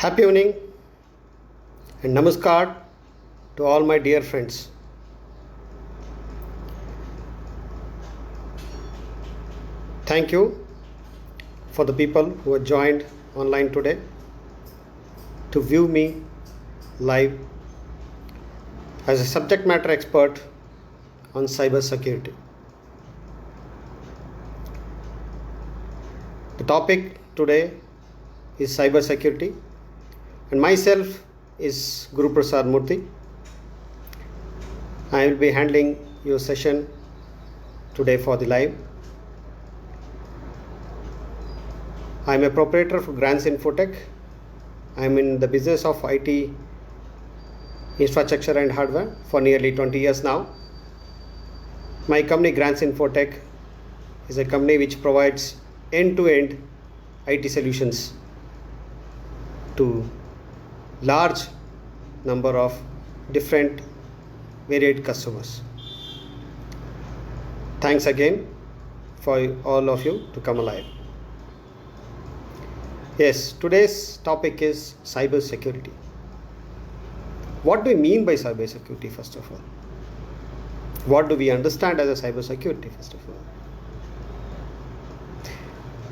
Happy evening and namaskar to all my dear friends. Thank you for the people who have joined online today to view me live as a subject matter expert on cyber security. The topic today is cyber security, and myself is Guru Prasad Murthy. I will be handling your session today for the live. I am a proprietor for Grants Infotech. I am in the business of IT infrastructure and hardware for nearly 20 years now. My company Grants Infotech is a company which provides end-to-end IT solutions to large number of different varied customers. Thanks again for all of you to come alive. Yes, today's topic is cyber security. What do we mean by cyber security first of all? What do we understand as a cyber security first of all?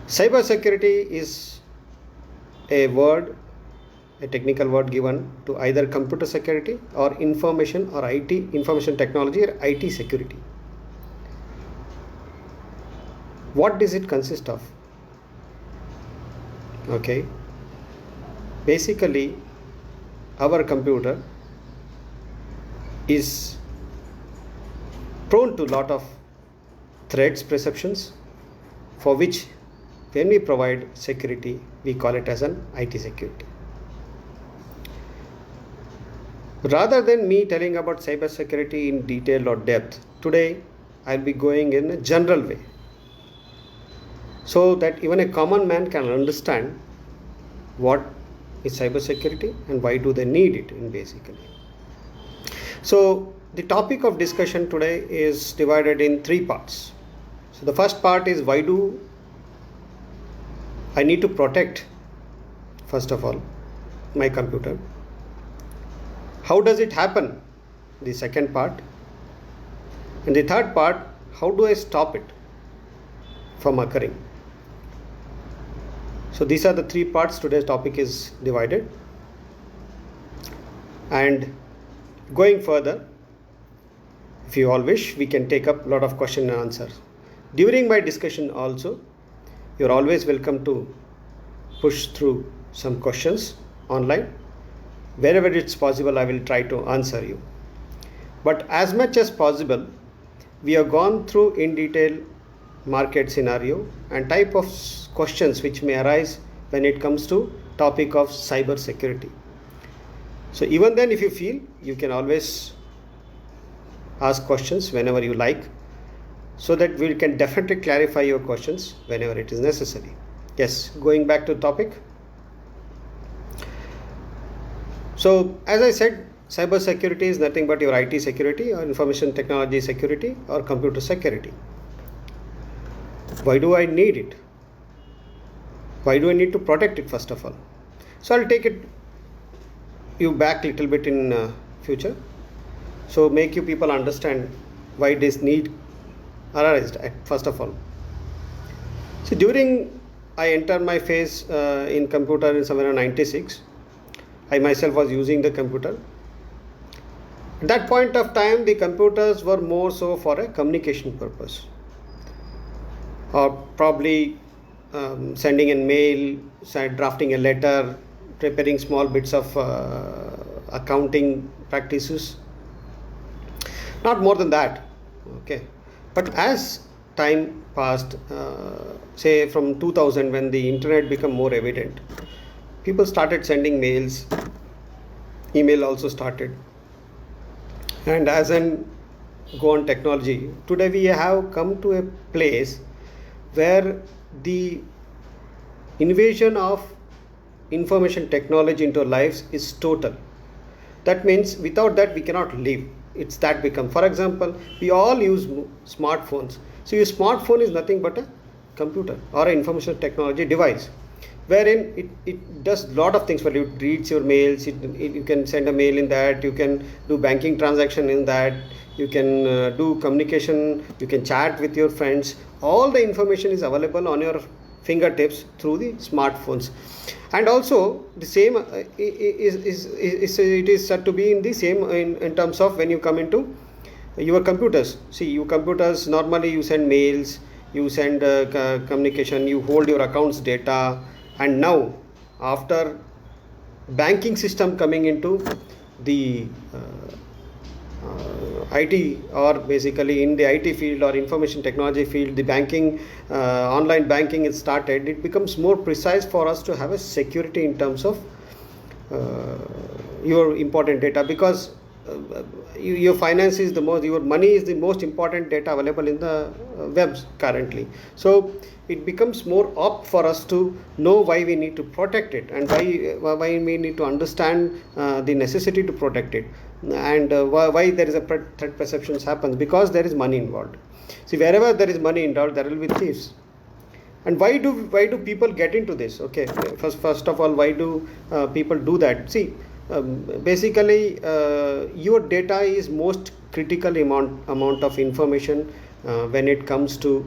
Cyber security is a word, a technical word given to either computer security or information or IT, information technology or IT security. What does it consist of? Okay. Basically, our computer is prone to a lot of threats perceptions, for which when we provide security, we call it as an IT security. Rather than me telling about cyber security in detail or depth, today I'll be going in a general way, so that even a common man can understand what is cyber security and why do they need it in basically. So the topic of discussion today is divided in three parts. So the first part is, why do I need to protect, first of all, my computer? How does it happen? The second part. And the third part, how do I stop it from occurring? So these are the three parts. Today's topic is divided. And going further, if you all wish, we can take up a lot of question and answers. During my discussion also, you're always welcome to push through some questions online. Wherever it's possible, I will try to answer you. But as much as possible, we have gone through in detail market scenario and type of questions which may arise when it comes to topic of cyber security. So even then, if you feel, you can always ask questions whenever you like, so that we can definitely clarify your questions whenever it is necessary. Yes, going back to topic. So as I said, cyber security is nothing but your IT security or information technology security or computer security. Why do I need it? Why do I need to protect it first of all? So I'll take you back a little bit in future. So make you people understand why this need arised first of all. So during I entered my phase in computer in somewhere around 96, I myself was using the computer. At that point of time, the computers were more so for a communication purpose, or probably sending a mail, drafting a letter, preparing small bits of accounting practices. Not more than that. Okay. But as time passed, say from 2000, when the internet became more evident, people started sending mails. Email also started. And as an go on technology, today we have come to a place where the invasion of information technology into our lives is total. That means without that we cannot live. It's that become. For example, we all use smartphones. So your smartphone is nothing but a computer or an information technology device, wherein it does lot of things for you. It reads your mails, you can send a mail in that, you can do banking transaction in that, you can do communication, you can chat with your friends. All the information is available on your fingertips through the smartphones. And also the same it is said to be in the same in terms of when you come into your computers. See, your computers, normally you send mails, you send communication, you hold your accounts data. And now after banking system coming into the IT, or basically in the IT field or information technology field, the banking, online banking is started, it becomes more precise for us to have a security in terms of your important data, because your finance is the most, your money is the most important data available in the webs currently. So it becomes more up for us to know why we need to protect it, and why we need to understand the necessity to protect it, and why there is a threat perceptions happens, because there is money involved. See, wherever there is money involved, there will be thieves. And why do people get into this? Okay, first of all, why do people do that? See, basically your data is most critical amount of information when it comes to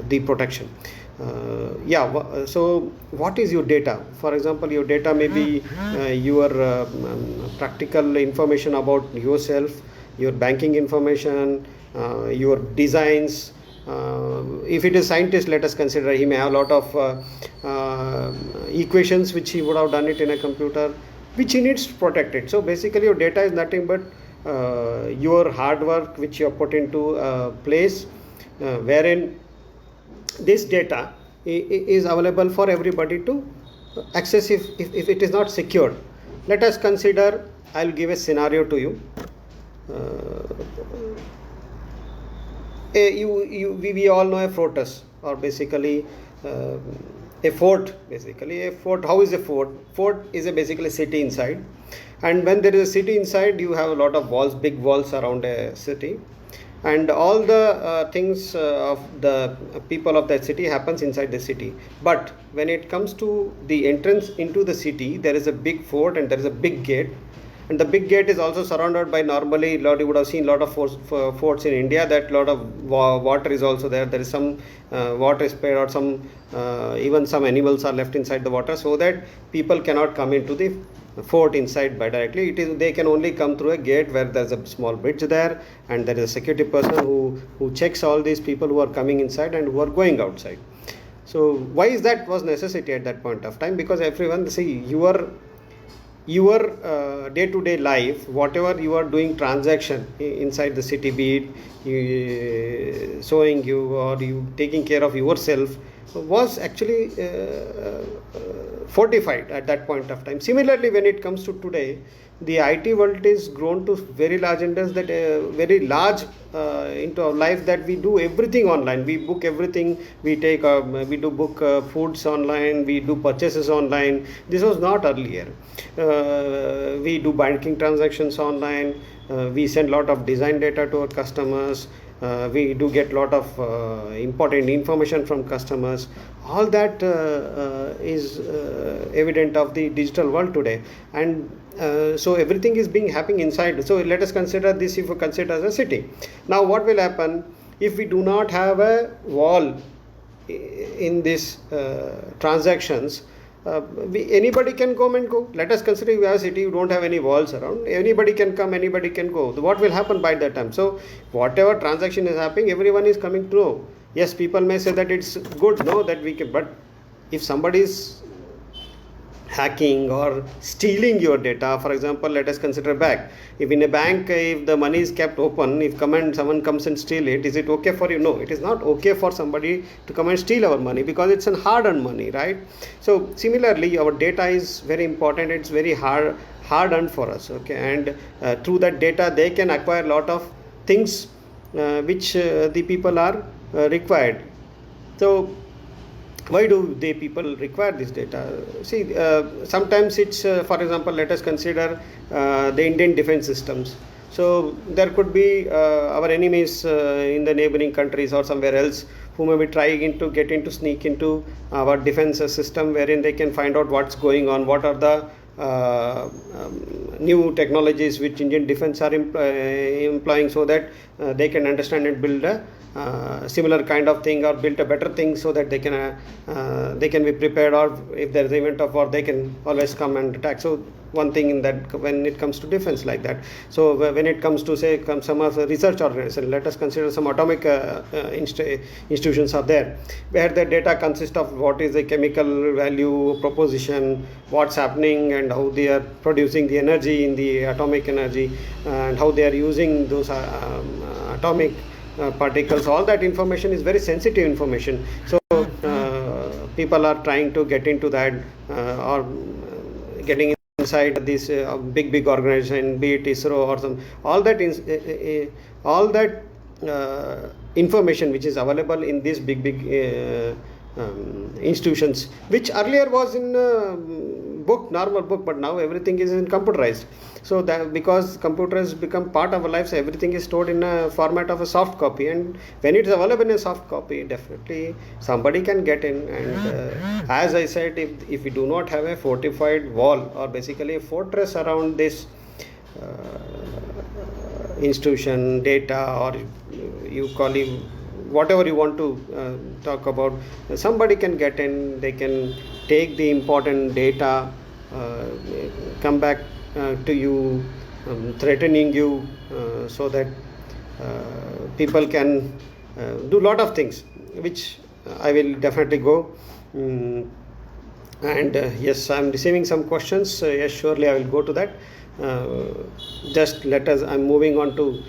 the protection. So what is your data? For example, your data may be your practical information about yourself, your banking information, your designs. If it is scientist, let us consider he may have a lot of equations which he would have done it in a computer, which he needs to protect it. So basically your data is nothing but your hard work which you have put into place, wherein this data is available for everybody to access if it is not secured. Let us consider, I will give a scenario to you. We all know a fortress, or basically a fort. Basically a fort, how is a fort? Fort is basically a city inside, and when there is a city inside, you have a lot of walls, big walls around a city, and all the things of the people of that city happens inside the city. But when it comes to the entrance into the city, there is a big fort and there is a big gate, and the big gate is also surrounded by, normally you would have seen a lot of forts in India, that lot of water is also there. There is some water spared, or some even some animals are left inside the water, so that people cannot come into the fort inside by directly. They can only come through a gate where there's a small bridge there, and there is a security person who checks all these people who are coming inside and who are going outside. So why is that was necessity at that point of time? Because everyone, see, your day-to-day life, whatever you are doing transaction inside the city, be it sewing you or you taking care of yourself, was actually fortified at that point of time. Similarly, when it comes to today, the IT world is grown to very large industries, that very large into our life, that we do everything online. We book everything. We do book foods online. We do purchases online. This was not earlier. We do banking transactions online. We send lot of design data to our customers. We do get lot of important information from customers. All that is evident of the digital world today, and so everything is being happening inside. So let us consider this, if we consider as a city. Now what will happen if we do not have a wall in these transactions? Anybody can come and go. Let us consider we have a city, you don't have any walls around, anybody can come, anybody can go. What will happen by that time? So whatever transaction is happening, everyone is coming to know. Yes, people may say that it's good, no, that we can, but if somebody is hacking or stealing your data, for example, let us consider a bank. If in a bank, if the money is kept open, if someone comes and steal it, is it okay for you? No, it is not okay for somebody to come and steal our money, because it's an hard-earned money, right? So similarly, our data is very important. It's very hard-earned for us, okay? And through that data, they can acquire a lot of things which the people are required. So why do people require this data? See, sometimes it's, for example, let us consider the Indian defense systems. So there could be our enemies in the neighboring countries or somewhere else who may be trying to sneak into our defense system, wherein they can find out what's going on, what are the new technologies which Indian defense are employing, so that they can understand and build a similar kind of thing, or build a better thing, so that they can be prepared, or if there is an event of war, they can always come and attack. So one thing in that, when it comes to defense like that. So when it comes to say some of the research organization, let us consider some atomic institutions are there, where the data consists of what is the chemical value proposition, what's happening, and how they are producing the energy in the atomic energy, and how they are using those atomic particles. All that information is very sensitive information. So people are trying to get into that, or getting inside this big organization, be it ISRO or some, all that information which is available in these big institutions, which earlier was in normal book, but now everything is in computerized. So that because computers become part of our lives, everything is stored in a format of a soft copy, and when it's available in a soft copy, definitely somebody can get in. And as I said, if we do not have a fortified wall, or basically a fortress around this institution, data, or you call it whatever you want to talk about, somebody can get in, they can take the important data, come back to you, threatening you, so that people can do lot of things, which I will definitely go. And yes, I am receiving some questions. Yes, surely I will go to that. I'm moving on to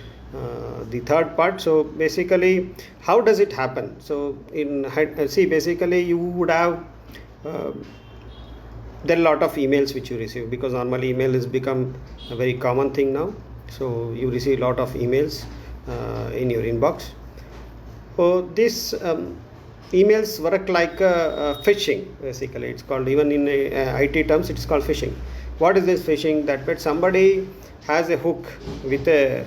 the third part. So basically, how does it happen? So basically you would have there are a lot of emails which you receive, because normally email has become a very common thing now. So you receive a lot of emails in your inbox. So these emails work like phishing. Basically, it's called, even in IT terms, it's called phishing. What is this phishing? That somebody has a hook with a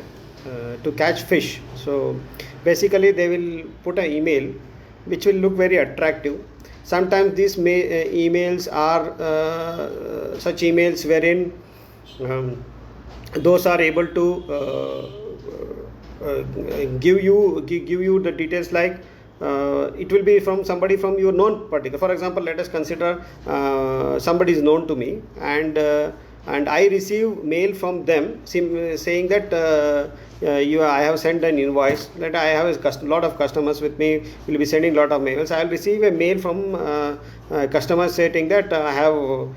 to catch fish. So basically they will put an email which will look very attractive. Sometimes these emails are such emails wherein those are able to give you the details, like it will be from somebody from your known particular. For example, let us consider somebody is known to me, and I receive mail from them saying that I have sent an invoice, that I have a lot of customers with me, will be sending lot of mails. I will receive a mail from customers stating that I have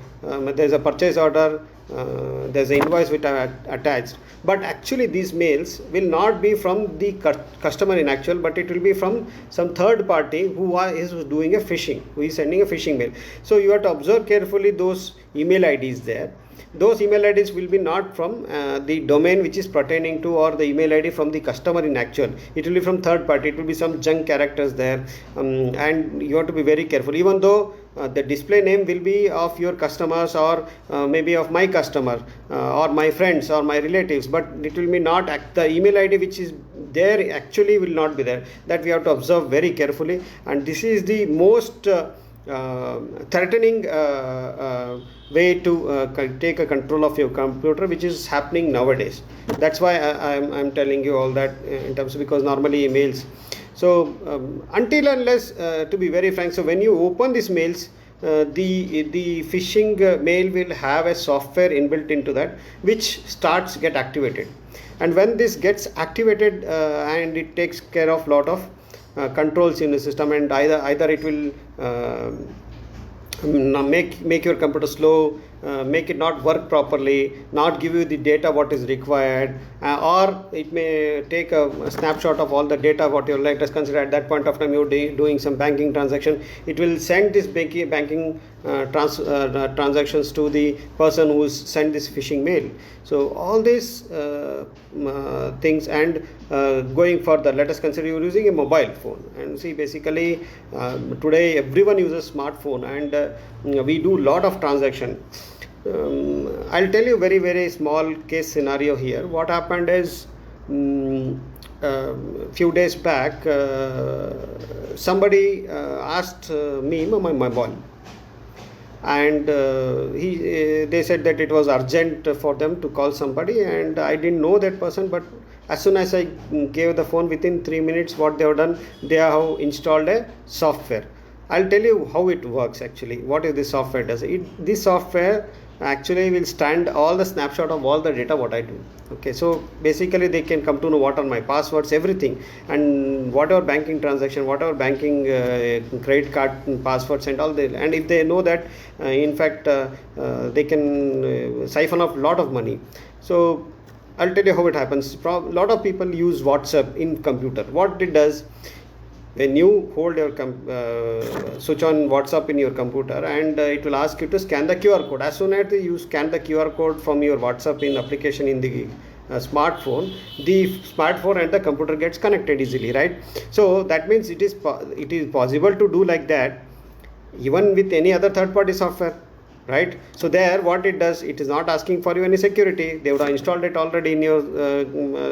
there's a purchase order, there's an invoice which I have attached. But actually these mails will not be from the customer in actual, but it will be from some third party who is doing a phishing, who is sending a phishing mail. So you have to observe carefully those email IDs there. Those email IDs will be not from the domain which is pertaining to, or the email ID from the customer in actual. It will be from third party. It will be some junk characters there, and you have to be very careful. Even though the display name will be of your customers, or maybe of my customer, or my friends, or my relatives, but it will be not the email ID which is there actually will not be there. That we have to observe very carefully, and this is the most threatening way to take a control of your computer, which is happening nowadays. That's why I'm telling you all that in terms of, because normally emails. So until unless, to be very frank, so when you open these mails, the phishing mail will have a software inbuilt into that, which get activated. And when this gets activated, and it takes care of lot of controls in the system, and either it will make your computer slow, make it not work properly, not give you the data what is required, or it may take a snapshot of all the data what you like to consider. At that point of time you're doing some banking transaction, it will send this banking transactions to the person who sent this phishing mail. So all these things, and going further, let us consider you're using a mobile phone, and see basically today everyone uses smartphone, and we do lot of transaction. I'll tell you very small case scenario here. What happened is, few days back, somebody asked me my mobile, and they said that it was urgent for them to call somebody, and I didn't know that person, but as soon as I gave the phone, within 3 minutes what they have done, they have installed a software. I'll tell you how it works actually. What is this software does? This software actually will stand all the snapshot of all the data what I do. Okay, so basically they can come to know what are my passwords, everything, and whatever banking transaction, whatever banking credit card passwords and all. And if they know that, in fact, they can siphon off a lot of money. So I'll tell you how it happens. A lot of people use WhatsApp in computer. What it does, when you hold your switch on WhatsApp in your computer, and it will ask you to scan the QR code. As soon as you scan the QR code from your WhatsApp in application in the smartphone, the smartphone and the computer gets connected easily, right? So that means it is possible to do like that even with any other third party software, right? So there what it does, it is not asking for you any security. They would have installed it already in your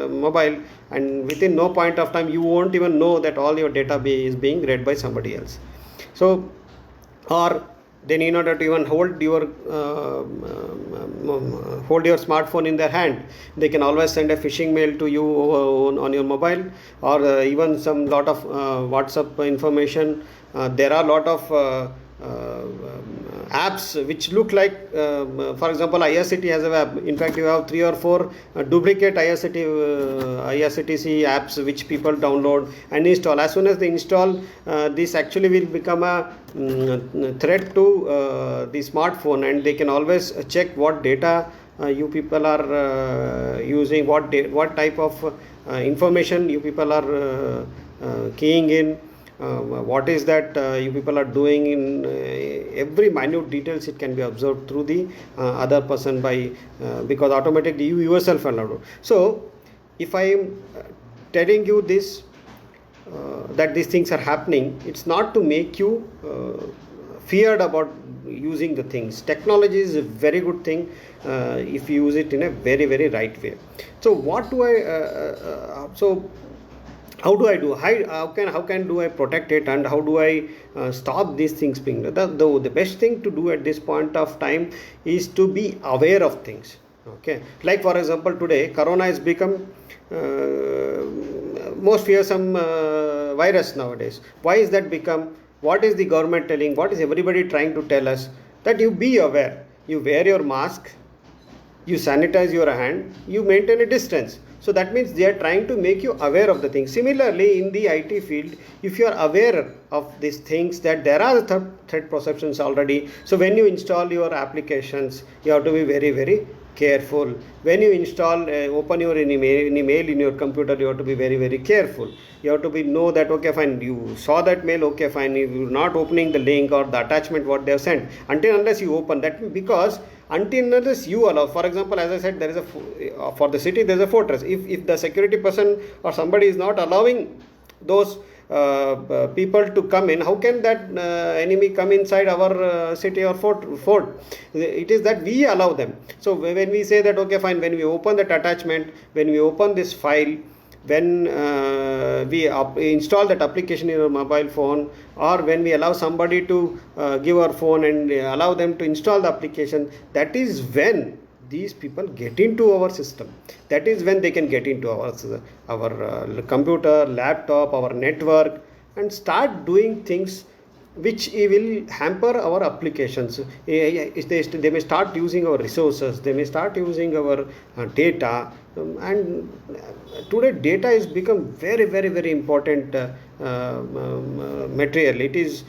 mobile, and within no point of time you won't even know that all your data is being read by somebody else. So, or they need not to even hold your smartphone in their hand. They can always send a phishing mail to you on your mobile, or even some lot of WhatsApp information. There are a lot of apps which look like, for example, IRCT has a app. In fact, you have 3 or 4 duplicate IRCTC apps which people download and install. As soon as they install, this actually will become a threat to the smartphone, and they can always check what data you people are using, what type of information you people are keying in. What is that you people are doing in every minute details. It can be observed through the other person by because automatically you yourself are allowed. So if I am telling you this that these things are happening, it's not to make you feared about using the things. Technology is a very good thing if you use it in a very, very right way. So what do I how do I do? How can do I protect it, and how do I stop these things being? The best thing to do at this point of time is to be aware of things. Okay, like for example, today Corona has become most fearsome virus nowadays. Why is that become? What is the government telling? What is everybody trying to tell us? That you be aware. You wear your mask. You sanitize your hand. You maintain a distance. So that means they are trying to make you aware of the things. Similarly, in the IT field, if you are aware of these things, that there are threat perceptions already. So when you install your applications, you have to be very, very careful. When you install, open your email in your computer, you have to be very, very careful. You have to know that, okay, fine, you saw that mail, okay, fine, you're not opening the link or the attachment what they have sent until unless you open that, because until unless you allow. For example, as I said, there is for the city there is a fortress. If the security person or somebody is not allowing those people to come in, how can that enemy come inside our city or fort? It is that we allow them. So when we say that, okay, fine, when we open that attachment, when we open this file, when we install that application in our mobile phone, or when we allow somebody to give our phone and allow them to install the application, that is when these people get into our system. That is when they can get into our computer, laptop, our network, and start doing things which will hamper our applications. They may start using our resources, they may start using our data, and today data has become very, very, very important material. It is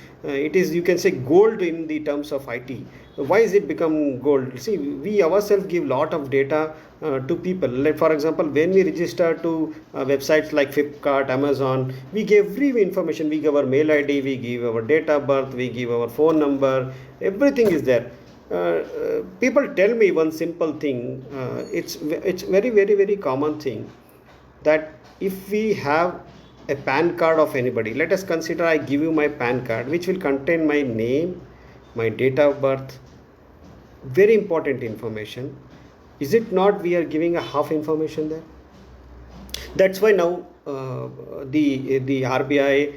you can say gold in the terms of IT. Why is it become gold? See, we ourselves give lot of data to people. Like for example, when we register to websites like Flipkart, Amazon, we give every information. We give our mail ID, we give our date of birth, we give our phone number, everything is there. People tell me one simple thing. It's very, very, very common thing, that if we have a PAN card of anybody, let us consider I give you my PAN card, which will contain my name, my date of birth, very important information. Is it not we are giving a half information there? That's why now the RBI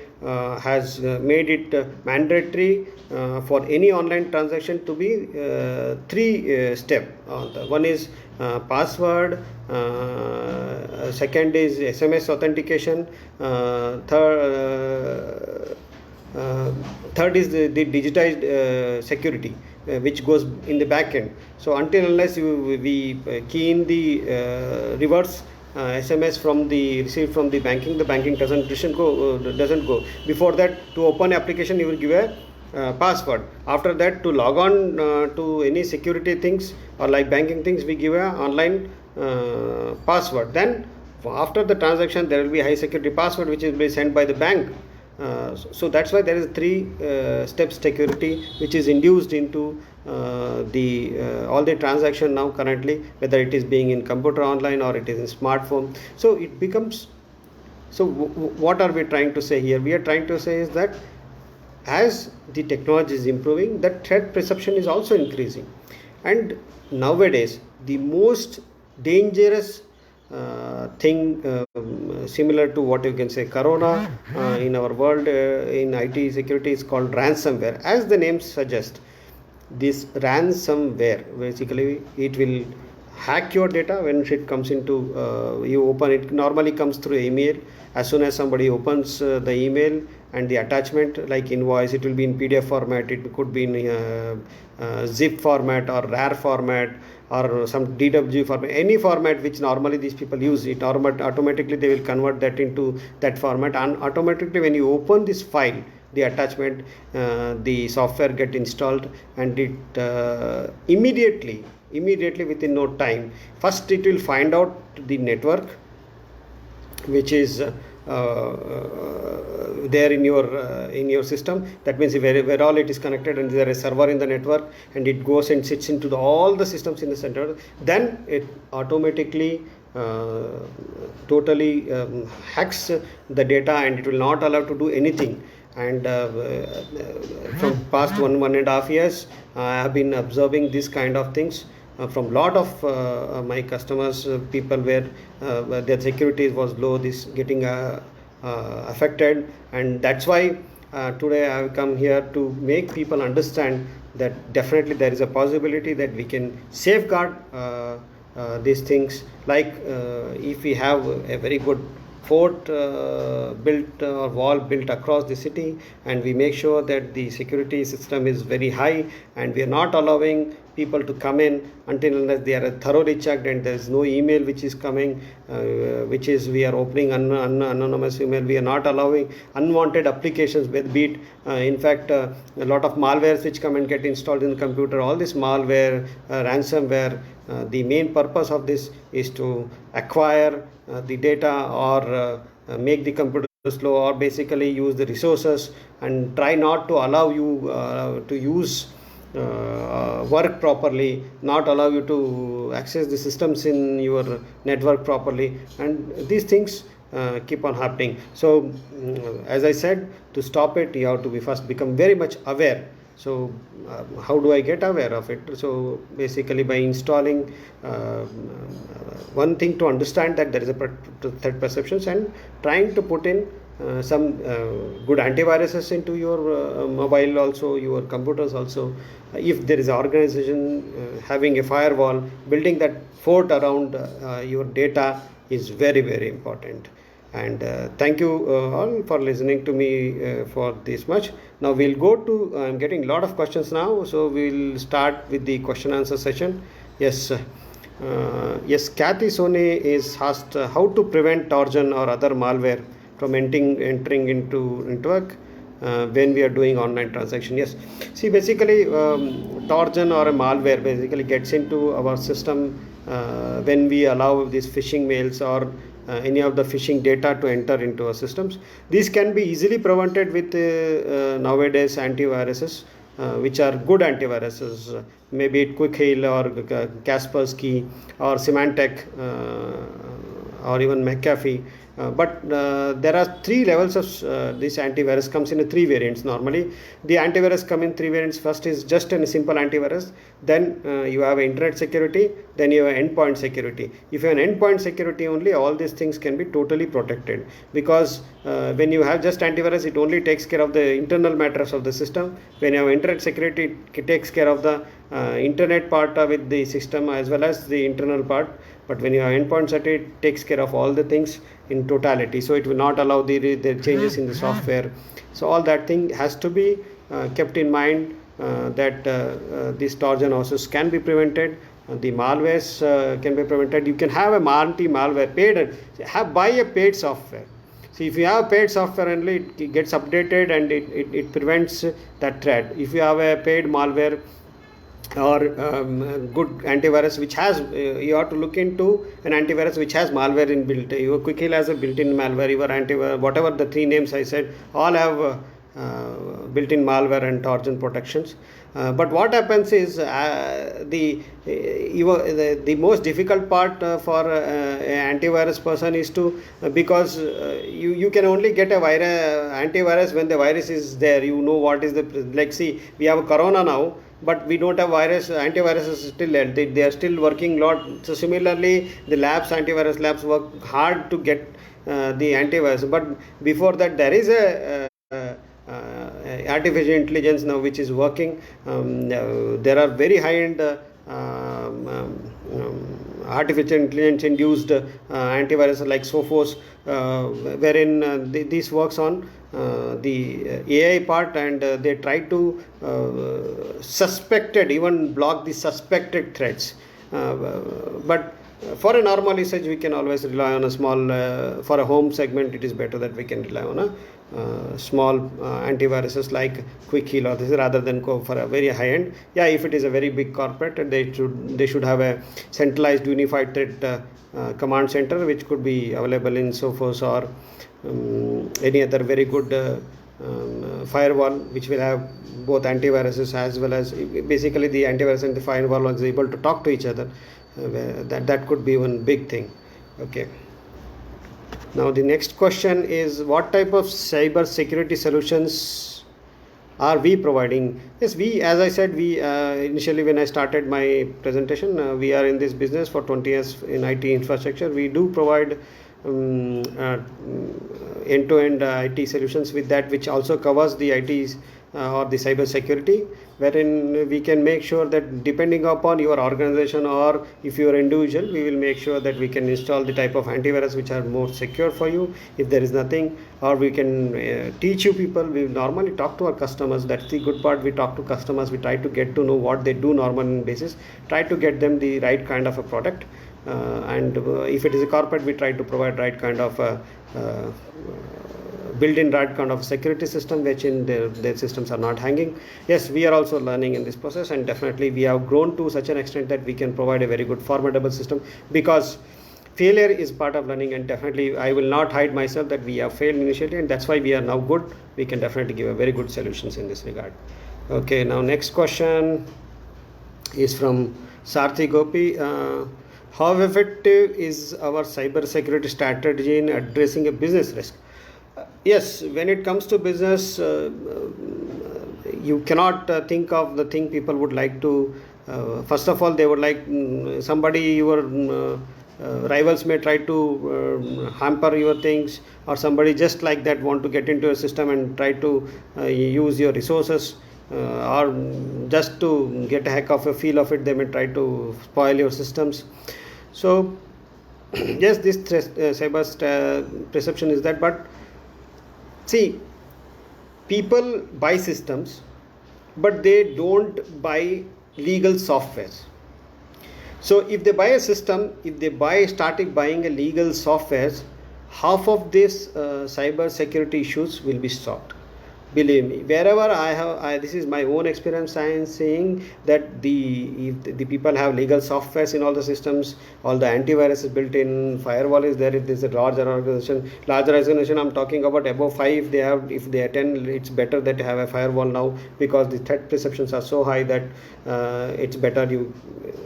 has made it mandatory for any online transaction to be three step. One is password, second is SMS authentication, third is the digitized security, which goes in the back end. So until unless we key in the reverse SMS from the received from the banking doesn't go. Before that, to open application you will give a password. After that, to log on to any security things or like banking things, we give a online password. Then after the transaction, there will be high security password which will be sent by the bank. So that's why there is three steps security which is induced into all the transaction now currently, whether it is being in computer online or it is in smartphone. So it becomes, so what are we trying to say here? We are trying to say is that as the technology is improving, the threat perception is also increasing, and nowadays the most dangerous thing, similar to what you can say corona in our world in IT security, is called ransomware. As the name suggests, this ransomware, basically it will hack your data when it comes into you open it. Normally comes through email. As soon as somebody opens the email and the attachment like invoice, it will be in PDF format, it could be in zip format or RAR format or some DWG format, any format which normally these people use. It automatically they will convert that into that format, and automatically when you open this file, the attachment, the software get installed, and it immediately within no time, first it will find out the network which is there in your system. That means where all it is connected, and there is a server in the network, and it goes and sits into all the systems in the center. Then it automatically totally hacks the data, and it will not allow to do anything. And from past 1.5 years, I have been observing this kind of things from lot of my customers, people where their security was low, this getting affected. And that's why today I have come here to make people understand that definitely there is a possibility that we can safeguard these things, like if we have a very good fort built or wall built across the city, and we make sure that the security system is very high, and we are not allowing people to come in until unless they are thoroughly checked, and there is no email which is coming, which is we are opening anonymous email. We are not allowing unwanted applications with beat. In fact, a lot of malwares which come and get installed in the computer, all this malware, ransomware, the main purpose of this is to acquire the data or make the computer slow, or basically use the resources and try not to allow you to use work properly, not allow you to access the systems in your network properly, and these things keep on happening. So as I said, to stop it, you have to first become very much aware. So how do I get aware of it? So basically by installing one thing, to understand that there is a threat perceptions, and trying to put in some good antiviruses into your mobile also, your computers also. If there is an organization having a firewall, building that fort around your data is very, very important. And thank you all for listening to me for this much. Now we'll go to, I'm getting a lot of questions now, so we'll start with the question answer session. Yes, yes, Kathy Sone is asked how to prevent Trojan or other malware from entering into network when we are doing online transaction. Yes, see, basically Trojan or a malware basically gets into our system when we allow these phishing mails or any of the phishing data to enter into our systems. These can be easily prevented with nowadays antiviruses, which are good antiviruses, maybe it Quick Heal or Kaspersky or Symantec or even McAfee. But there are three levels of this antivirus. Comes in three variants normally. The antivirus come in three variants. First is just a simple antivirus, then you have internet security, then you have endpoint security. If you have an endpoint security only, all these things can be totally protected, because when you have just antivirus, it only takes care of the internal matters of the system. When you have internet security, it takes care of the internet part with the system as well as the internal part. But when you have endpoint security, it takes care of all the things in totality, so it will not allow the changes in the software. So all that thing has to be kept in mind, that these Trojan horses can be prevented, the malwares can be prevented. You can have a anti-malware paid, buy a paid software. So if you have paid software only, it gets updated and it prevents that threat. If you have a paid malware or good antivirus which has, you have to look into an antivirus which has malware inbuilt. Your Quick Heal has a built-in malware, your antivirus, whatever the three names I said, all have built-in malware and Trojan protections. But what happens is the most difficult part for an antivirus person is to, because you can only get a antivirus when the virus is there. You know what is the, like, see, we have a corona now, but we don't have virus. Antivirus is still there. They are still working a lot. So similarly, the antivirus labs work hard to get the antivirus. But before that, there is a artificial intelligence now which is working. There are very high-end artificial intelligence induced antivirus like Sophos, wherein this works on the AI part, and they try to even block the suspected threats. But for a normal usage, we can always rely on a small, for a home segment, it is better that we can rely on a small antiviruses like Quick Heal or this, rather than go for a very high end. Yeah, if it is a very big corporate, they should have a centralized unified threat command center, which could be available in Sophos or any other very good firewall, which will have both antiviruses as well as, basically the antivirus and the firewall is able to talk to each other. That could be one big thing. Okay. Now the next question is, what type of cyber security solutions are we providing? Yes, as I said, initially when I started my presentation, we are in this business for 20 years in IT infrastructure. We do provide end-to-end IT solutions with that, which also covers the IT or the cyber security, wherein we can make sure that depending upon your organization or if you are individual, we will make sure that we can install the type of antivirus which are more secure for you if there is nothing, or we can teach you people. We normally talk to our customers. That's the good part. We talk to customers. We try to get to know what they do normal basis, try to get them the right kind of a product. And if it is a corporate, we try to provide right kind of built-in right kind of security system, which in their systems are not hanging. Yes, we are also learning in this process, and definitely we have grown to such an extent that we can provide a very good formidable system, because failure is part of learning, and definitely I will not hide myself that we have failed initially, and that's why we are now good. We can definitely give a very good solutions in this regard. Okay, now next question is from Sarthi Gopi. How effective is our cyber security strategy in addressing a business risk? Yes, when it comes to business, you cannot think of the thing people would like to. First of all, they would like somebody, your rivals may try to hamper your things, or somebody just like that want to get into your system and try to use your resources, or just to get a heck of a feel of it, they may try to spoil your systems. So yes, this cyber perception is that, but see, people buy systems, but they don't buy legal softwares. So if they buy a system, if they started buying a legal softwares, half of this cyber security issues will be solved. Believe me, wherever this is my own experience, I am saying that if the people have legal softwares in all the systems, all the antivirus is built in, firewall is there. If there's a larger organization, I'm talking about above 5, if they attend, it's better that they have a firewall now, because the threat perceptions are so high that it's better you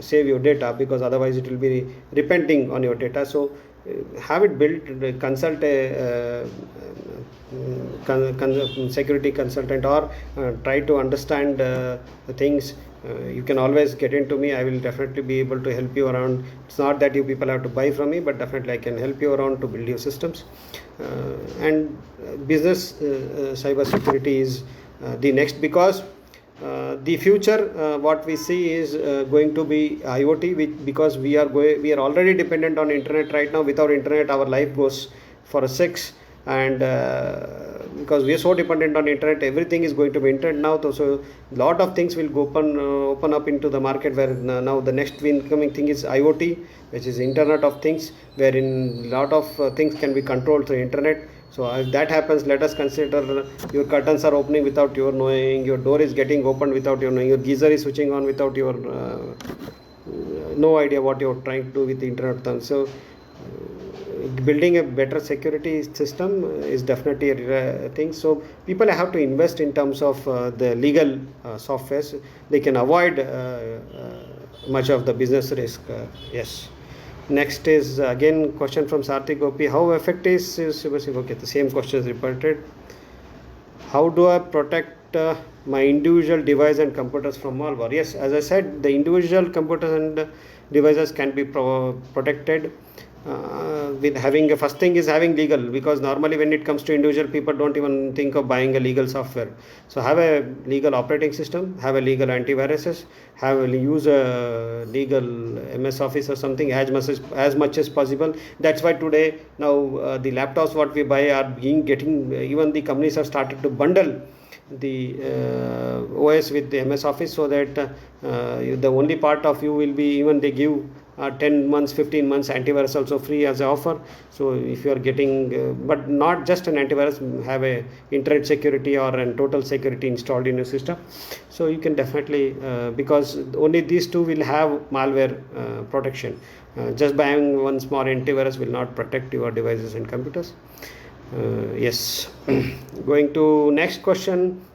save your data, because otherwise it will be repenting on your data. So have it built, consult a security consultant, or try to understand the things. You can always get into me. I will definitely be able to help you around. It's not that you people have to buy from me, but definitely I can help you around to build your systems. And business cyber security is the next, because the future what we see is going to be IoT, because we are already dependent on internet right now. Without internet our life goes for a six. And because we are so dependent on internet, everything is going to be internet now. So a lot of things will go open up into the market, where now the next incoming thing is IoT, which is Internet of Things, wherein a lot of things can be controlled through internet. So if that happens, let us consider your curtains are opening without your knowing, your door is getting opened without your knowing, your geyser is switching on without your no idea what you're trying to do with the internet. So building a better security system is definitely a thing. So people have to invest in terms of the legal softwares. They can avoid much of the business risk. Yes. Next is again question from Sarthi Gopi. How effective is okay, the same question is repeated. How do I protect my individual device and computers from malware? Yes, as I said, the individual computers and devices can be protected with having first thing is having legal, because normally when it comes to individual, people don't even think of buying a legal software. So have a legal operating system, have a legal antiviruses, use a legal MS Office or something as much as possible. That's why today now the laptops what we buy are getting, even the companies have started to bundle the OS with the MS Office, so that the only part of you will be, even they give 10 months 15 months antivirus also free as an offer. So if you are getting but not just an antivirus, have a internet security or a total security installed in your system. So you can definitely because only these two will have malware protection. Just buying one small antivirus will not protect your devices and computers. Yes. Going to next question.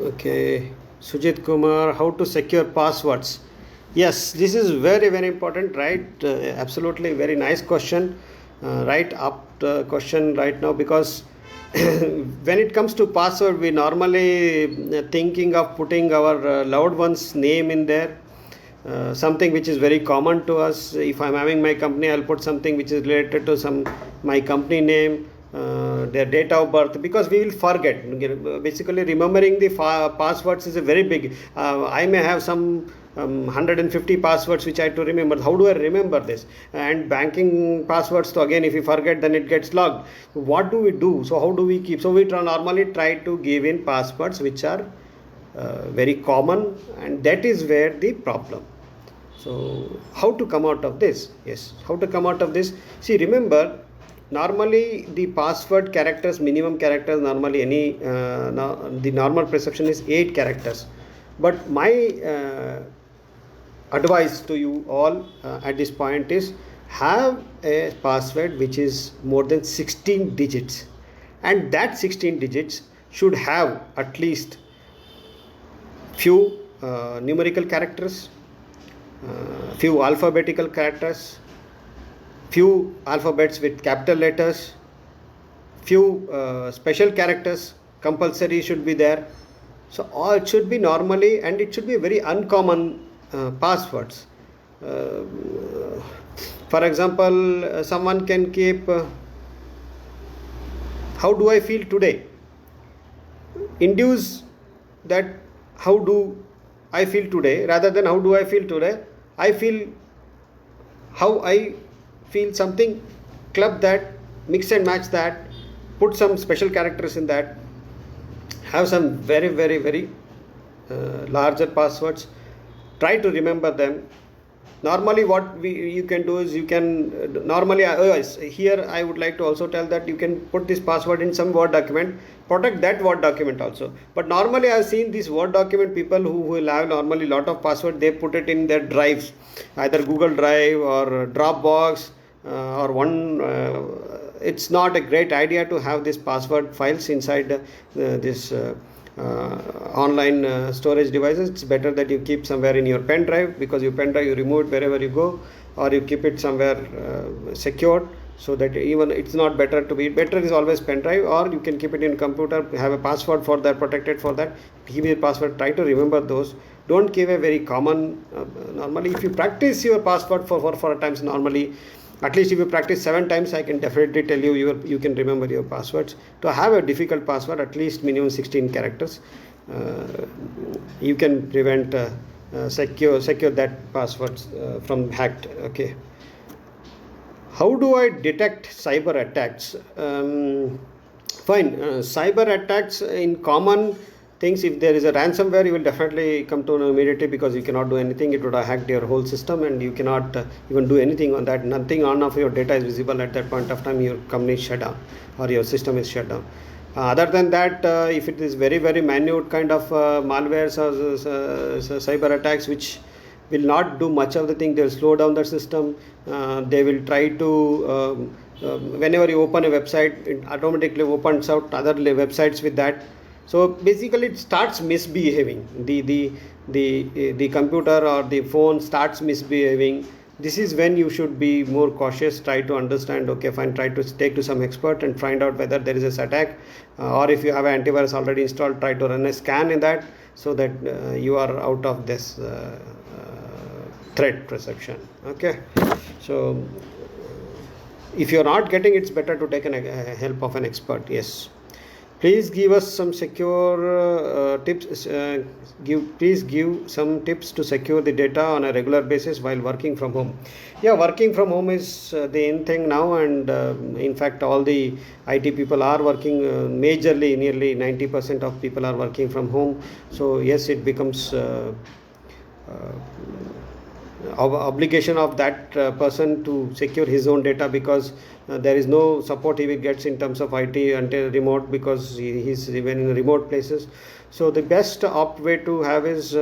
Okay, Sujit Kumar, how to secure passwords? Yes, this is very important, right? Absolutely very nice question, right up question right now, because when it comes to password, we normally thinking of putting our loved one's name in there. Something which is very common to us. If I'm having my company, I'll put something which is related to my company name, their date of birth, because we will forget. Basically remembering the passwords is a very big. I may have some 150 passwords which I have to remember. How do I remember this? And banking passwords, so again if you forget, then it gets logged. What do we do? So how do we keep? So we normally try to give in passwords which are very common, and that is where the problem. So how to come out of this? Yes, how to come out of this? See, remember, normally the password characters, minimum characters, normally the normal perception is 8 characters. But my advice to you all at this point is, have a password which is more than 16 digits, and that 16 digits should have at least few numerical characters, few alphabetical characters, few alphabets with capital letters, few special characters compulsory should be there. So all it should be normally, and it should be very uncommon passwords. For example, someone can keep how do I feel today? Induce that how do I feel today, rather than how do I feel today. I feel how I feel something, club that, mix and match that, put some special characters in that, have some very larger passwords, try to remember them. Normally what you can do is, you can normally here I would like to also tell that you can put this password in some Word document, protect that Word document also. But normally I have seen this Word document, people who will have normally lot of password, they put it in their drives, either Google Drive or Dropbox or one. It's not a great idea to have this password files inside this online storage devices. It's better that you keep somewhere in your pen drive, because your pen drive you remove it wherever you go. or you keep it somewhere secured, so that even it's not better is always pen drive, or you can keep it in computer, have a password for that, protected for that, give me a password, try to remember those. Don't give a very common, normally if you practice your password for times, normally at least if you practice 7 times, I can definitely tell you can remember your passwords. To have a difficult password, at least minimum 16 characters, you can prevent secure that passwords from hacked. Okay. How do I detect cyber attacks? Fine. Cyber attacks in common things, if there is a ransomware, you will definitely come to know immediately, because you cannot do anything. It would have hacked your whole system, and you cannot even do anything on that. Nothing on of your data is visible at that point of time. Your company is shut down, or your system is shut down. Other than that, if it is very minute kind of malwares or cyber attacks, which will not do much of the thing, they will slow down the system. They will try to whenever you open a website, it automatically opens out other websites with that. So basically it starts misbehaving. The computer or the phone starts misbehaving. This is when you should be more cautious, try to understand, okay fine, try to take to some expert and find out whether there is a attack, or if you have an antivirus already installed, try to run a scan in that, so that you are out of this threat perception. Okay, so if you are not getting, it's better to take help of an expert. Yes. Please give us some secure tips. Please give some tips to secure the data on a regular basis while working from home. Yeah, working from home is the in thing now, and in fact, all the IT people are working majorly. Nearly 90% of people are working from home. So yes, it becomes obligation of that person to secure his own data, because there is no support he will get in terms of IT until remote, because he's even in remote places. So the best way to have is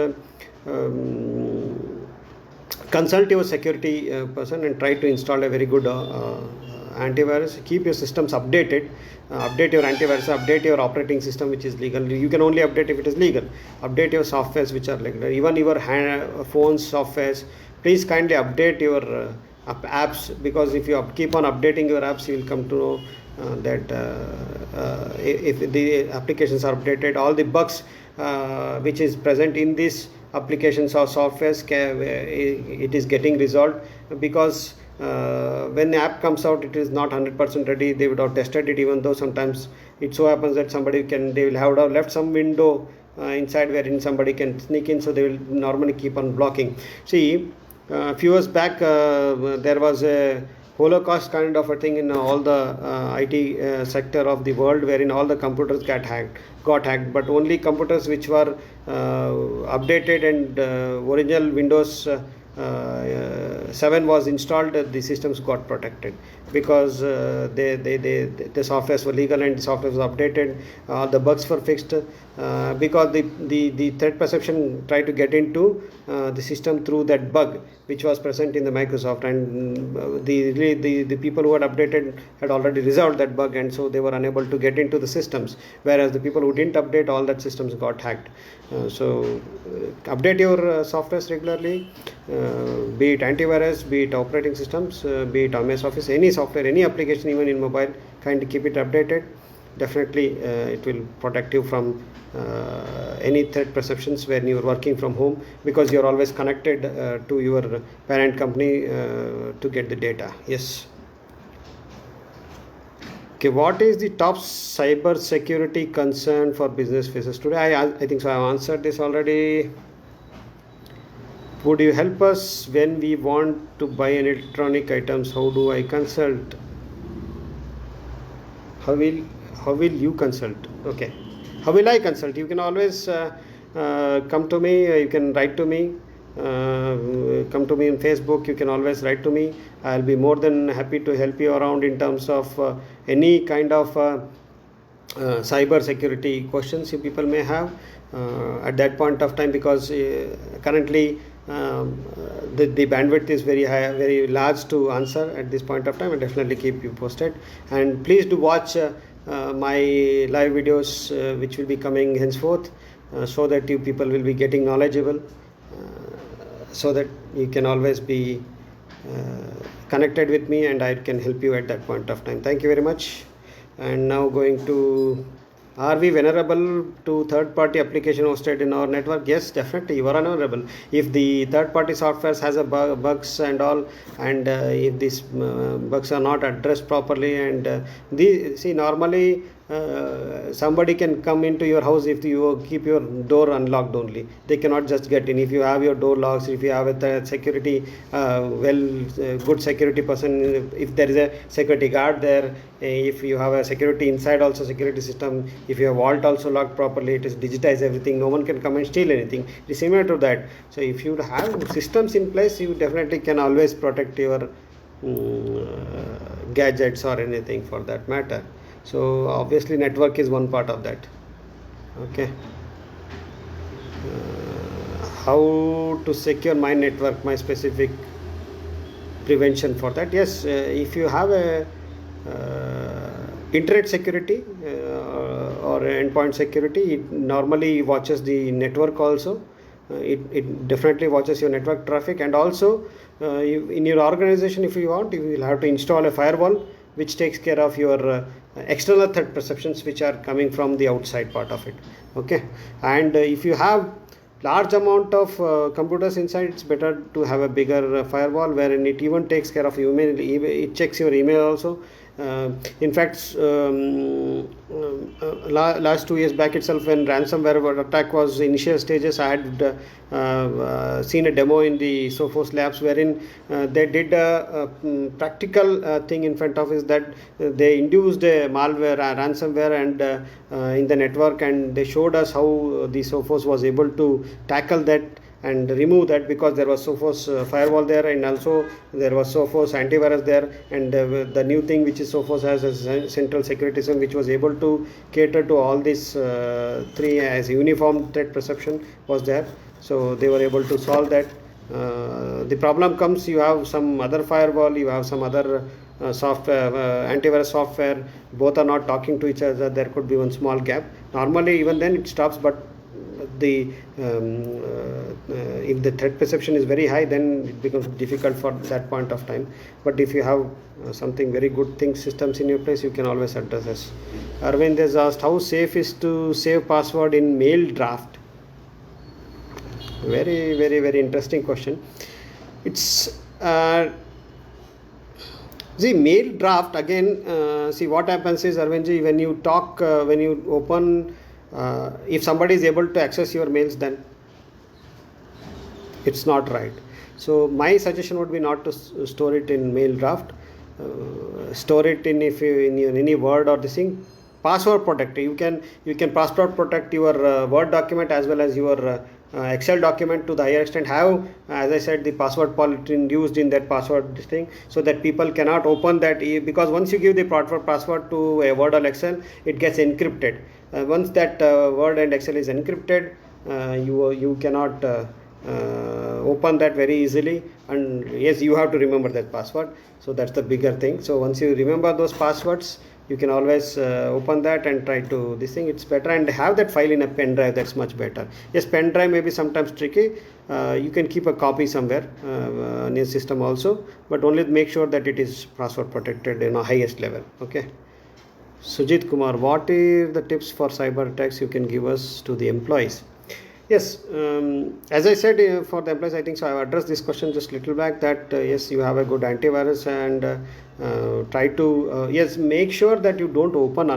consult your security person and try to install a very good antivirus. Keep your systems updated. Update your antivirus, update your operating system which is legal. You can only update if it is legal. Update your softwares which are legal. Even your phone softwares, please kindly update your apps, because if you keep on updating your apps, you will come to know that if the applications are updated, all the bugs which is present in these applications or softwares, it is getting resolved, because when the app comes out, it is not 100% ready. They would have tested it, even though sometimes it so happens that they will have left some window inside wherein somebody can sneak in, so they will normally keep on blocking. See, a few years back there was a Holocaust kind of a thing in all the IT sector of the world, wherein all the computers got hacked, but only computers which were updated and original Windows 7 was installed, the systems got protected, because the softwares were legal and the software was updated, the bugs were fixed, because the threat perception tried to get into the system through that bug which was present in the Microsoft, and the people who had updated had already resolved that bug, and so they were unable to get into the systems, whereas the people who didn't update, all that systems got hacked. So update your softwares regularly, be it antivirus, be it operating systems, be it MS Office, any software, any application, even in mobile, kindly keep it updated. Definitely it will protect you from any threat perceptions when you are working from home, because you are always connected to your parent company to get the data. Yes. Okay, what is the top cyber security concern for business faces today? I think so I have answered this already. Would you help us when we want to buy electronic items? How do I consult? How will you consult? Okay. How will I consult? You can always come to me. You can write to me. Come to me on Facebook. You can always write to me. I'll be more than happy to help you around in terms of any kind of cyber security questions you people may have at that point of time, because currently the bandwidth is very high, very large to answer at this point of time. I'll definitely keep you posted, and please do watch my live videos which will be coming henceforth, so that you people will be getting knowledgeable, so that you can always be connected with me, and I can help you at that point of time. Thank you very much. And now going to, are we vulnerable to third party application hosted in our network? Yes, definitely you are vulnerable. If the third party software has a bugs and all, and if these bugs are not addressed properly, and see, normally somebody can come into your house if you keep your door unlocked only. They cannot just get in. If you have your door locks, if you have a security good security person, if there is a security guard there, if you have a security inside also security system, if your vault also locked properly, it is digitized everything, no one can come and steal anything. It is similar to that. So if you have systems in place, you definitely can always protect your gadgets or anything for that matter. So obviously network is one part of that. Okay. How to secure my network, my specific prevention for that? Yes, if you have a internet security or endpoint security, it normally watches the network also. It definitely watches your network traffic, and also in your organization, if you want, you will have to install a firewall which takes care of your external threat perceptions which are coming from the outside part of it. Okay. And if you have large amount of computers inside, it's better to have a bigger firewall, wherein it even takes care of email, it checks your email also. In fact, last 2 years back itself, when ransomware attack was initial stages, I had seen a demo in the Sophos labs, wherein they did a practical thing in front of us, that they induced a malware, ransomware, and in the network, and they showed us how the Sophos was able to tackle that and remove that, because there was Sophos firewall there, and also there was Sophos antivirus there, and the new thing which is Sophos has a central security system which was able to cater to all these three as uniform threat perception was there. So they were able to solve that. The problem comes, you have some other firewall, you have some other software, antivirus software, both are not talking to each other, there could be one small gap. Normally even then it stops, but the if the threat perception is very high, then it becomes difficult for that point of time. But if you have something very good things, systems in your place, you can always address this. Arvind has asked, how safe is to save password in mail draft? Very, very, very interesting question. It's see, mail draft again. See, what happens is, Arvindji, when you talk, when you open, if somebody is able to access your mails, then it's not right. So my suggestion would be not to store it in mail draft. Store it in, if you, in any Word or this thing. Password protect. You can password protect your Word document as well as your Excel document to the higher extent. Have, as I said, the password policy induced in that password thing, so that people cannot open that, because once you give the password to a Word or Excel, it gets encrypted. Once that Word and Excel is encrypted, you cannot open that very easily, and yes, you have to remember that password. So that's the bigger thing. So once you remember those passwords, you can always open that and try to this thing. It's better, and have that file in a pen drive. That's much better. Yes, pen drive may be sometimes tricky. You can keep a copy somewhere in your system also, but only make sure that it is password protected in a highest level. Okay. Sujit Kumar, what are the tips for cyber attacks you can give us to the employees? Yes, as I said, for the employees, I think so. I have addressed this question just little back, that yes, you have a good antivirus, and try to yes, make sure that you don't open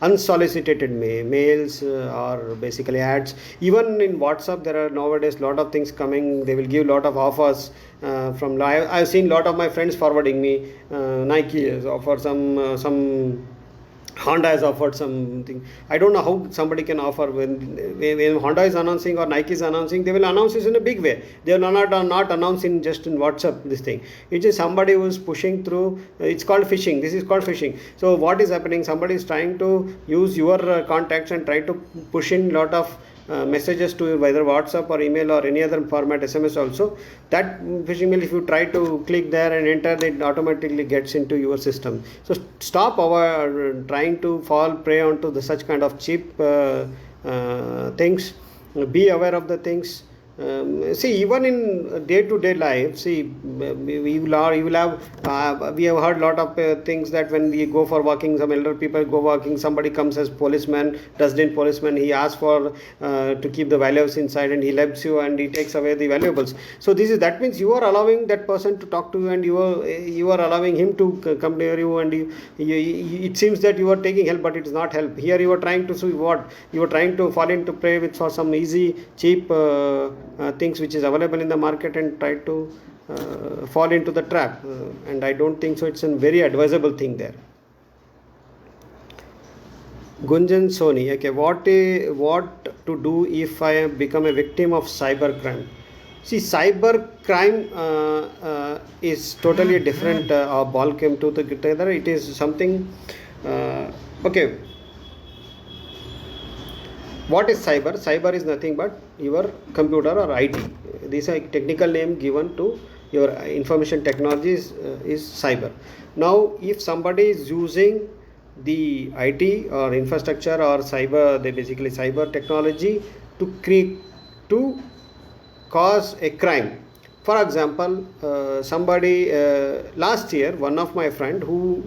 unsolicited mails or basically ads. Even in WhatsApp, there are nowadays lot of things coming. They will give lot of offers from. I've seen lot of my friends forwarding me. Nike has offered some. Honda has offered something. I don't know how somebody can offer when Honda is announcing or Nike is announcing. They will announce this in a big way. They will not announce in just in WhatsApp this thing. It is somebody who is pushing through. It's called phishing. This is called phishing. So what is happening? Somebody is trying to use your contacts and try to push in lot of messages to whether WhatsApp or email or any other format, SMS also. That phishing mail, if you try to click there and enter, it automatically gets into your system. So stop trying to fall prey onto such kind of cheap things. Be aware of the things. See, even in day-to-day life, see, we will have we have heard a lot of things that when we go for walking, some elder people go walking, somebody comes as policeman, resident policeman, he asks for to keep the valuables inside, and he lets you and he takes away the valuables. So that means you are allowing that person to talk to you, and you are allowing him to come near you, and it seems that you are taking help, but it is not help. Here you are trying to see what you are trying to fall into prey with for some easy, cheap things which is available in the market, and try to fall into the trap, and I don't think so it's a very advisable thing there. Gunjan Soni, okay, what to do if I become a victim of cyber crime? See, cyber crime is totally a different ball came to together. It is something. Okay, what is cyber? Cyber is nothing but your computer or IT. This is a technical name given to your information technologies is cyber. Now, if somebody is using the IT or infrastructure or cyber, they basically cyber technology to cause a crime. For example, somebody last year, one of my friend who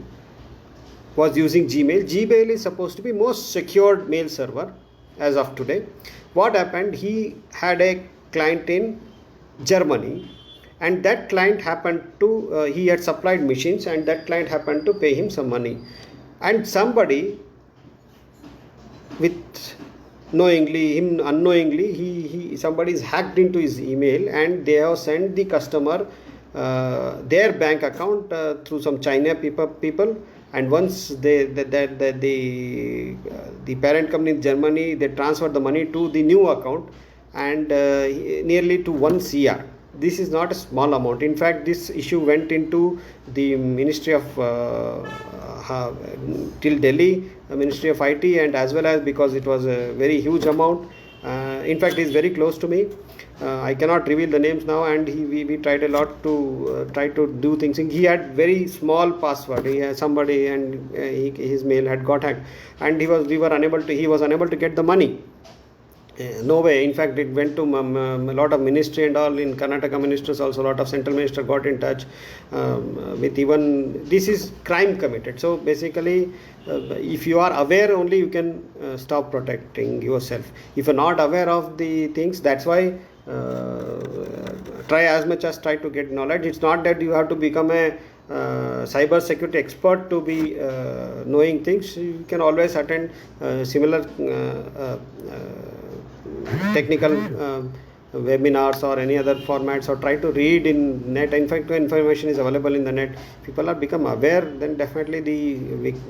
was using Gmail. Gmail is supposed to be most secured mail server as of today. What happened? He had a client in Germany, and that client happened to he had supplied machines, and that client happened to pay him some money, and somebody with unknowingly somebody is hacked into his email, and they have sent the customer their bank account through some China people, and once the parent company in Germany, they transferred the money to the new account, and nearly to 1 CR. This is not a small amount. In fact, this issue went into the Ministry of till Delhi, Ministry of IT, and as well as because it was a very huge amount. In fact, he is very close to me. I cannot reveal the names now, and we tried a lot to try to do things. He had very small password. He had somebody, and his mail had got hacked, and he was unable to get the money. No way. In fact, it went to a lot of ministry and all in Karnataka ministers. Also, a lot of central minister got in touch with even this is crime committed. So basically, if you are aware only, you can stop protecting yourself. If you're not aware of the things, that's why try as much as try to get knowledge. It's not that you have to become a cyber security expert to be knowing things. You can always attend similar technical webinars or any other formats, or try to read in net. In fact, information is available in the net. People are become aware, then definitely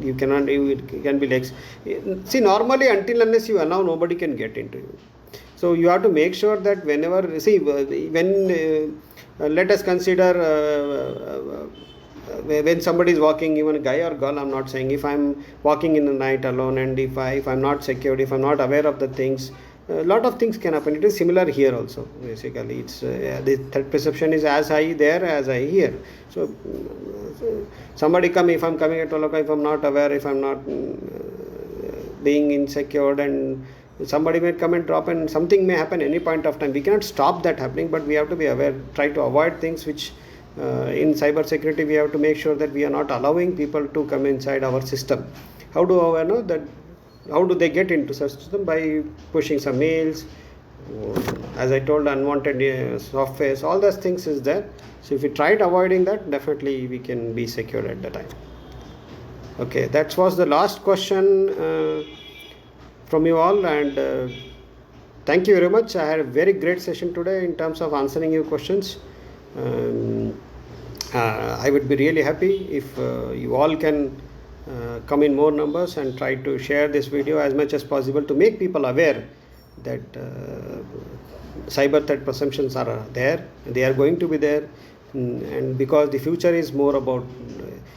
you can be like, see, normally until unless you allow, nobody can get into you. So you have to make sure that whenever, see, when let us consider when somebody is walking, even a guy or girl, I'm not saying, if I'm walking in the night alone, and if I'm not secured, if I'm not aware of the things, a lot of things can happen. It is similar here also. Basically, it's the threat perception is as high there as high here. So somebody if I'm coming at 12 o'clock, if I'm not aware, if I'm not being insecure, and somebody may come and drop, and something may happen any point of time. We cannot stop that happening, but we have to be aware, try to avoid things which in cyber security we have to make sure that we are not allowing people to come inside our system. How do I know that? How do they get into such system? By pushing some mails, as I told, unwanted softwares, all those things is there. So if we tried avoiding that, definitely we can be secure at the time. Okay, that was the last question from you all, and thank you very much. I had a very great session today in terms of answering your questions. I would be really happy if you all can come in more numbers and try to share this video as much as possible to make people aware that cyber threat presumptions are there, they are going to be there, and because the future is more about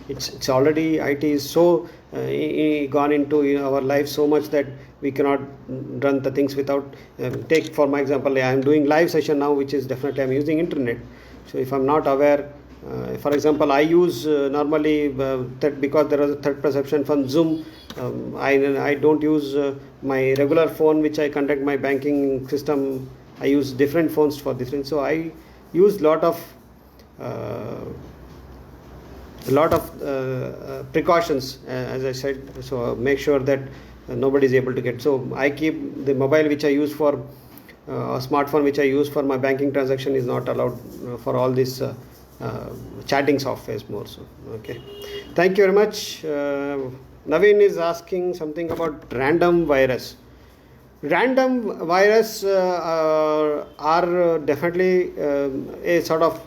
it's already, IT is so gone into our life so much that we cannot run the things without take for my example, I am doing live session now, which is definitely I'm using internet. So if I'm not aware, for example, I use normally because there is a threat perception from Zoom, I don't use my regular phone which I conduct my banking system I use different phones for different, so I use lot of precautions, as I said. So make sure that nobody is able to get. So I keep the mobile which I use for a smartphone which I use for my banking transaction is not allowed for all these chatting softwares more. So okay, thank you very much. Naveen is asking something about random virus. Random virus are definitely a sort of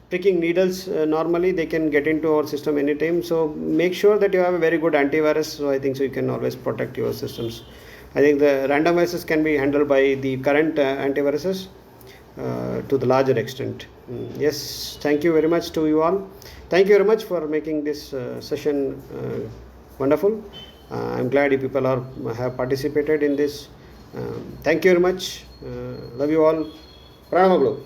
pricking needles. Normally they can get into our system anytime, so make sure that you have a very good antivirus. So I think so you can always protect your systems. I think the random viruses can be handled by the current antiviruses to the larger extent. Yes, thank you very much to you all. Thank you very much for making this session wonderful. I'm glad you people have participated in this. Thank you very much. Love you all. Pranamaglu.